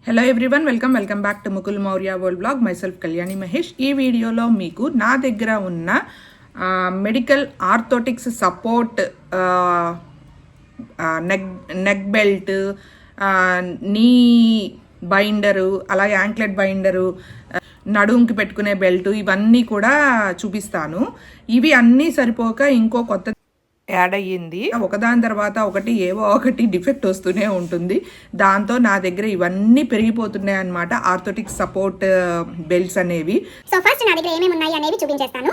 Hello everyone welcome back to Mukul Maurya world blog myself Kalyani Mahesh. ఈ వీడియోలో మీకు నా దగ్గర ఉన్న medical orthotics support neck belt, నీ బైండరు, అలాగే యాంక్లెట్ బైండరు, నడుంకి పెట్టుకునే బెల్ట్, ఇవన్నీ కూడా చూపిస్తాను. ఇవి అన్నీ సరిపోక ఇంకో కొత్త యాడ్ అయ్యింది. ఒకదాని తర్వాత ఒకటి ఏవో ఒకటి డిఫెక్ట్ వస్తూనే ఉంటుంది. దాంతో నా దగ్గర ఇవన్నీ పెరిగిపోతున్నాయి అన్నమాట, ఆర్థోటిక్ సపోర్ట్ బెల్ట్స్ అనేవి. సో ఫస్ట్ నా దగ్గర ఏమేమి ఉన్నాయి అనేవి చూపించేస్తాను,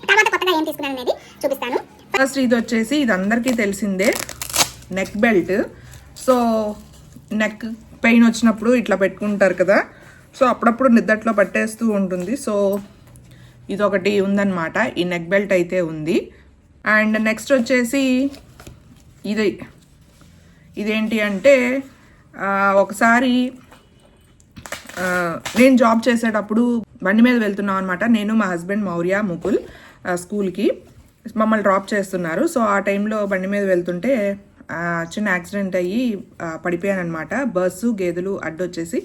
తర్వాత కొత్తగా ఏం తీసుకున్నాను అనేది చూపిస్తాను. ఫస్ట్ ఇది వచ్చేసి, ఇది అందరికీ తెలిసిందే, neck belt. So neck pain వచ్చినప్పుడు ఇట్లా పెట్టుకుంటారు కదా, సో అప్పుడప్పుడు నిద్దట్లో పట్టేస్తూ ఉంటుంది. సో ఇదొకటి ఉందన్నమాట, ఈ నెక్ బెల్ట్ అయితే ఉంది. అండ్ నెక్స్ట్ వచ్చేసి ఇదేంటి అంటే, ఒకసారి నేను జాబ్ చేసేటప్పుడు బండి మీద వెళ్తున్నాం అనమాట. నేను, మా హస్బెండ్ మౌర్య, ముకుల్ స్కూల్కి మమ్మల్ని డ్రాప్ చేస్తున్నారు. సో ఆ టైంలో బండి మీద వెళ్తుంటే చిన్న యాక్సిడెంట్ అయ్యి పడిపోయాను అనమాట. బస్సు గేదెలు అడ్డొచ్చేసి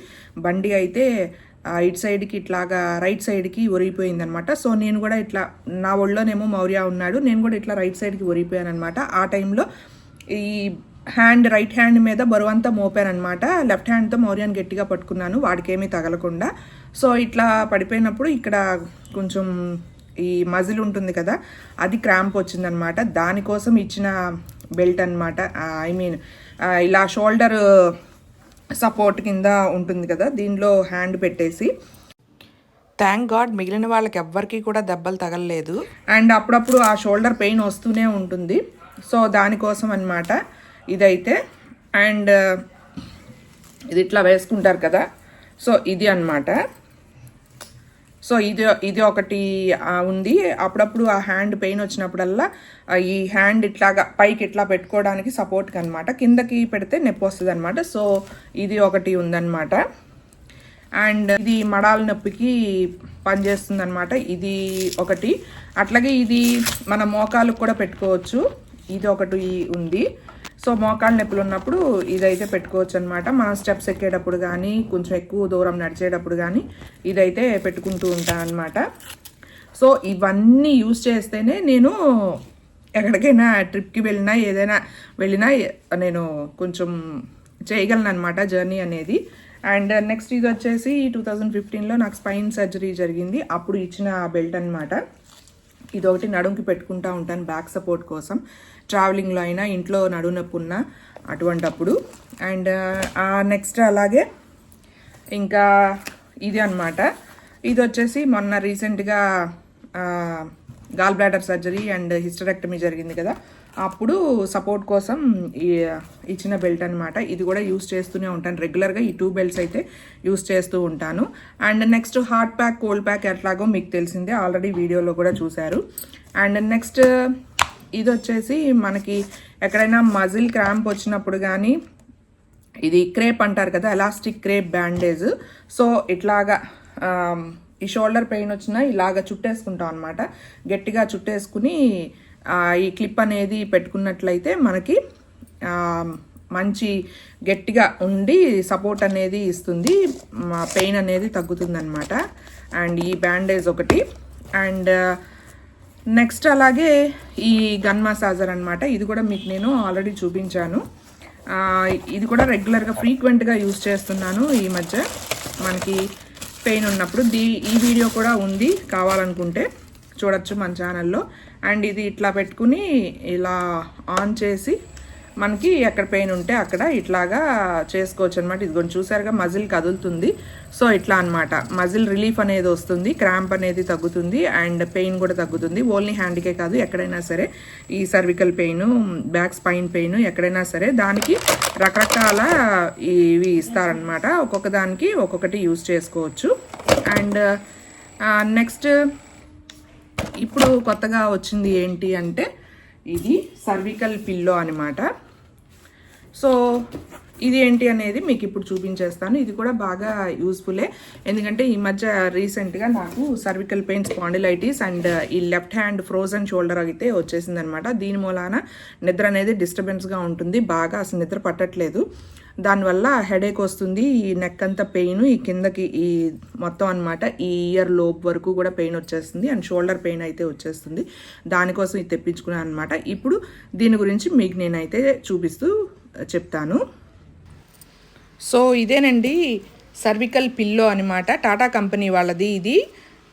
బండి అయితే ఇటు సైడ్కి ఇట్లాగా రైట్ సైడ్కి ఒరిగిపోయింది అనమాట. సో నేను కూడా ఇట్లా, నా ఒళ్ళోనేమో మౌర్య ఉన్నాడు, నేను కూడా ఇట్లా రైట్ సైడ్కి ఒరిగిపోయాను అనమాట. ఆ టైంలో ఈ రైట్ హ్యాండ్ మీద బరువంతా మోపాను అనమాట. లెఫ్ట్ హ్యాండ్తో మౌర్యాన్ని గట్టిగా పట్టుకున్నాను, వాడికేమీ తగలకుండా. సో ఇట్లా పడిపోయినప్పుడు ఇక్కడ కొంచెం ఈ మజిల్ ఉంటుంది కదా, అది క్రాంప్ వచ్చిందనమాట. దానికోసం ఇచ్చిన బెల్ట్ అనమాట. ఐ మీన్ ఇలా షోల్డర్ సపోర్ట్ కింద ఉంటుంది కదా, దీనిలో హ్యాండ్ పెట్టేసి. థ్యాంక్ గాడ్ మిగిలిన వాళ్ళకి ఎవ్వరికి కూడా దెబ్బలు తగలలేదు. అండ్ అప్పుడప్పుడు ఆ షోల్డర్ పెయిన్ వస్తూనే ఉంటుంది. సో దానికోసం అనమాట ఇదైతే. అండ్ ఇది ఇట్లా వేసుకుంటారు కదా, సో ఇది అనమాట. సో ఇది ఒకటి ఉంది. అప్పుడప్పుడు ఆ హ్యాండ్ పెయిన్ వచ్చినప్పుడల్లా ఈ హ్యాండ్ ఇట్లాగా పైకి ఇట్లా పెట్టుకోవడానికి సపోర్ట్కి అనమాట, కిందకి పెడితే నొప్పి వస్తుంది అనమాట. సో ఇది ఒకటి ఉందన్నమాట. అండ్ ఇది మడాల నొప్పికి పనిచేస్తుంది అనమాట, ఇది ఒకటి. అట్లాగే ఇది మన మోకాలకు కూడా పెట్టుకోవచ్చు, ఇది ఒకటి ఉంది. సో మోకాళ్ళ నొప్పులు ఉన్నప్పుడు ఇదైతే పెట్టుకోవచ్చు అనమాట. మనం స్టెప్స్ ఎక్కేటప్పుడు కానీ, కొంచెం ఎక్కువ దూరం నడిచేటప్పుడు కానీ ఇదైతే పెట్టుకుంటూ ఉంటాను అనమాట. సో ఇవన్నీ యూజ్ చేస్తేనే నేను ఎక్కడికైనా ట్రిప్కి ఏదైనా వెళ్ళినా నేను కొంచెం చేయగలను అనమాట జర్నీ అనేది. అండ్ నెక్స్ట్ ఇది వచ్చేసి 2015లో నాకు స్పైన్ సర్జరీ జరిగింది, అప్పుడు ఇచ్చిన బెల్ట్ అనమాట. ఇదొకటి నడుంకి పెట్టుకుంటూ ఉంటాను బ్యాక్ సపోర్ట్ కోసం, ట్రావెలింగ్లో అయినా, ఇంట్లో నడుము నొప్పి ఉన్నా అటువంటప్పుడు. అండ్ నెక్స్ట్ అలాగే ఇంకా ఇది అనమాట. ఇది వచ్చేసి మొన్న రీసెంట్గా gall bladder surgery and hysterectomy జరిగింది కదా, అప్పుడు సపోర్ట్ కోసం ఇచ్చిన బెల్ట్ అనమాట. ఇది కూడా యూస్ చేస్తూనే ఉంటాను రెగ్యులర్గా. ఈ 2 బెల్ట్స్ అయితే యూస్ చేస్తూ ఉంటాను. And next hot pack, cold pack ఎట్లాగో మీకు తెలిసిందే, ఆల్రెడీ వీడియోలో కూడా చూశారు. అండ్ నెక్స్ట్ ఇది వచ్చేసి మనకి ఎక్కడైనా మజిల్ క్రాంప్ వచ్చినప్పుడు కానీ, ఇది క్రేప్ అంటారు కదా, ఎలాస్టిక్ క్రేప్ బ్యాండేజ్. సో ఇట్లాగా ఈ షోల్డర్ పెయిన్ వచ్చినా ఇలాగ చుట్టేసుకుంటాం అనమాట. గట్టిగా చుట్టేసుకుని ఈ క్లిప్ అనేది పెట్టుకున్నట్లయితే మనకి మంచి గట్టిగా ఉండి సపోర్ట్ అనేది ఇస్తుంది, పెయిన్ అనేది తగ్గుతుంది అనమాట. అండ్ ఈ బ్యాండేజ్ ఒకటి. అండ్ నెక్స్ట్ అలాగే ఈ గన్ మసాజర్ అనమాట. ఇది కూడా మీకు నేను ఆల్రెడీ చూపించాను. ఇది కూడా రెగ్యులర్గా ఫ్రీక్వెంట్గా యూజ్ చేస్తున్నాను ఈ మధ్య, మనకి పెయిన్ ఉన్నప్పుడు. ఈ వీడియో కూడా ఉంది, కావాలనుకుంటే చూడొచ్చు మన ఛానల్లో. అండ్ ఇది ఇట్లా పెట్టుకుని ఇలా ఆన్ చేసి మనకి ఎక్కడ పెయిన్ ఉంటే అక్కడ ఇట్లాగా చేసుకోవచ్చు అనమాట. ఇది కొంచెం చూసారుగా మజిల్ కదులుతుంది. సో ఇట్లా అనమాట, మజిల్ రిలీఫ్ అనేది వస్తుంది, క్రాంప్ అనేది తగ్గుతుంది, అండ్ పెయిన్ కూడా తగ్గుతుంది. ఓన్లీ హ్యాండ్కే కాదు, ఎక్కడైనా సరే ఈ cervical pain, back spine pain ఎక్కడైనా సరే దానికి రకరకాల ఇవి ఇస్తారనమాట. ఒక్కొక్క దానికి ఒక్కొక్కటి యూజ్ చేసుకోవచ్చు. అండ్ నెక్స్ట్ ఇప్పుడు కొత్తగా వచ్చింది ఏంటి అంటే, ఇది సర్వికల్ పిల్లో అనమాట. సో ఇది ఏంటి అనేది మీకు ఇప్పుడు చూపించేస్తాను. ఇది కూడా బాగా యూస్ఫుల్లే, ఎందుకంటే ఈ మధ్య రీసెంట్గా నాకు సర్వికల్ పెయిన్, స్పాండిలైటిస్ అండ్ ఈ లెఫ్ట్ హ్యాండ్ ఫ్రోజన్ షోల్డర్ అయితే వచ్చేసింది అనమాట. దీని మూలాన నిద్ర అనేది డిస్టర్బెన్స్గా ఉంటుంది, బాగా అసలు నిద్ర పట్టట్లేదు. దానివల్ల హెడేక్ వస్తుంది, ఈ నెక్ అంతా పెయిన్, ఈ కిందకి ఈ మొత్తం అనమాట ఈ ఇయర్ లోప్ వరకు కూడా పెయిన్ వచ్చేస్తుంది అండ్ షోల్డర్ పెయిన్ అయితే వచ్చేస్తుంది. దానికోసం ఇది తెప్పించుకున్నాను అనమాట. ఇప్పుడు దీని గురించి మీకు నేనైతే చూపిస్తూ చెప్తాను. సో ఇదేనండి సర్వికల్ పిల్లో అనమాట, టాటా కంపెనీ వాళ్ళది ఇది.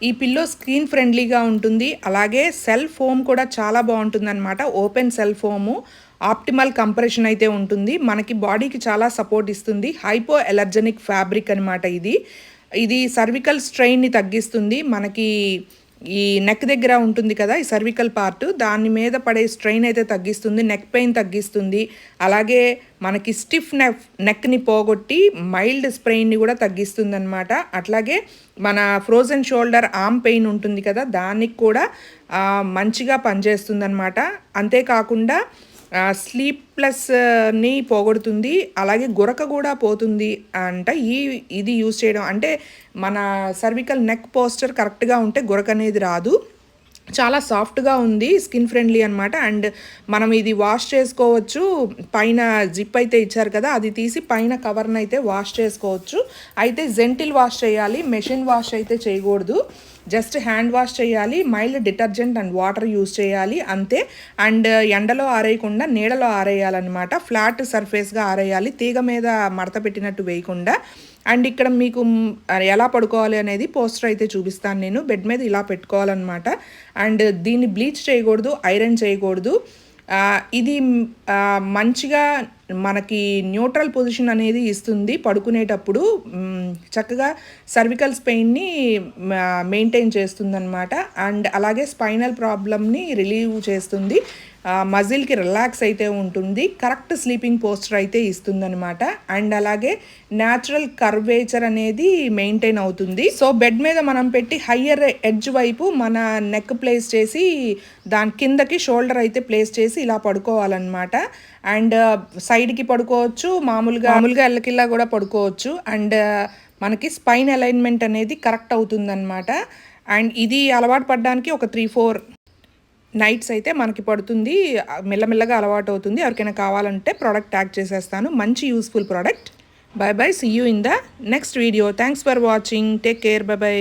ఈ పిల్లో స్క్రీన్ ఫ్రెండ్లీగా ఉంటుంది, అలాగే సెల్ ఫోమ్ కూడా చాలా బాగుంటుంది అనమాట. Open cell foam, optimal compression అయితే ఉంటుంది, మనకి బాడీకి చాలా సపోర్ట్ ఇస్తుంది. హైపో ఎలర్జెనిక్ ఫ్యాబ్రిక్ అనమాట ఇది సర్వికల్ స్ట్రెయిన్ని తగ్గిస్తుంది. మనకి ఈ నెక్ దగ్గర ఉంటుంది కదా ఈ సర్వికల్ పార్ట్, దాని మీద పడే స్ట్రెయిన్ అయితే తగ్గిస్తుంది, నెక్ పెయిన్ తగ్గిస్తుంది, అలాగే మనకి స్టిఫ్ నెక్ని పోగొట్టి మైల్డ్ స్ప్రెయిన్ని కూడా తగ్గిస్తుంది అనమాట. అట్లాగే మన ఫ్రోజన్ షోల్డర్ ఆర్మ్ పెయిన్ ఉంటుంది కదా దానికి కూడా మంచిగా పనిచేస్తుంది అనమాట. అంతేకాకుండా స్లీప్లెస్ని పోగొడుతుంది, అలాగే గురక కూడా పోతుంది అంట ఇది యూజ్ చేయడం. అంటే మన సర్వికల్ నెక్ పోస్చర్ కరెక్ట్గా ఉంటే గురక అనేది రాదు. చాలా సాఫ్ట్గా ఉంది, స్కిన్ ఫ్రెండ్లీ అనమాట. అండ్ మనం ఇది వాష్ చేసుకోవచ్చు, పైన జిప్ అయితే ఇచ్చారు కదా అది తీసి పైన కవర్ని అయితే వాష్ చేసుకోవచ్చు. అయితే జెంటిల్ వాష్ చేయాలి, మెషిన్ వాష్ అయితే చేయకూడదు, జస్ట్ హ్యాండ్ వాష్ చేయాలి, mild detergent and water use చేయాలి అంతే. అండ్ ఎండలో ఆరేయకుండా నీడలో ఆరేయాలన్నమాట, ఫ్లాట్ సర్ఫేస్గా ఆరేయాలి, తీగ మీద మడత పెట్టినట్టు వేయకుండా. అండ్ ఇక్కడ మీకు ఎలా పడుకోవాలి అనేది పోస్టర్ అయితే చూపిస్తాను నేను. బెడ్ మీద ఇలా పెట్టుకోవాలన్నమాట. అండ్ దీన్ని బ్లీచ్ చేయకూడదు, ఐరన్ చేయకూడదు. ఇది మంచిగా మనకి న్యూట్రల్ పొజిషన్ అనేది ఇస్తుంది పడుకునేటప్పుడు, చక్కగా సర్వికల్ పెయిన్ని మెయింటైన్ చేస్తుంది అనమాట. అండ్ అలాగే స్పైనల్ ప్రాబ్లమ్ని రిలీవ్ చేస్తుంది, మజిల్కి రిలాక్స్ అయితే ఉంటుంది, కరెక్ట్ స్లీపింగ్ పోస్చర్ అయితే ఇస్తుందన్నమాట. అండ్ అలాగే న్యాచురల్ కర్వేచర్ అనేది మెయింటైన్ అవుతుంది. సో బెడ్ మీద మనం పెట్టి హయ్యర్ ఎడ్జ్ వైపు మన నెక్ ప్లేస్ చేసి దాని కిందకి షోల్డర్ అయితే ప్లేస్ చేసి ఇలా పడుకోవాలన్నమాట. అండ్ సైడ్కి పడుకోవచ్చు, మామూలుగా ఎల్లకిల్లా కూడా పడుకోవచ్చు. అండ్ మనకి స్పైన్ అలైన్మెంట్ అనేది కరెక్ట్ అవుతుందన్నమాట. అండ్ ఇది అలవాటు పడడానికి ఒక 3-4 నైట్స్ అయితే మనకి పడుతుంది, మెల్లమెల్లగా అలవాటు అవుతుంది. ఎవరికైనా కావాలంటే ప్రోడక్ట్ ట్యాగ్ చేసేస్తాను, మంచి useful product. Bye bye, see you in the next video. Thanks for watching, take care, bye by.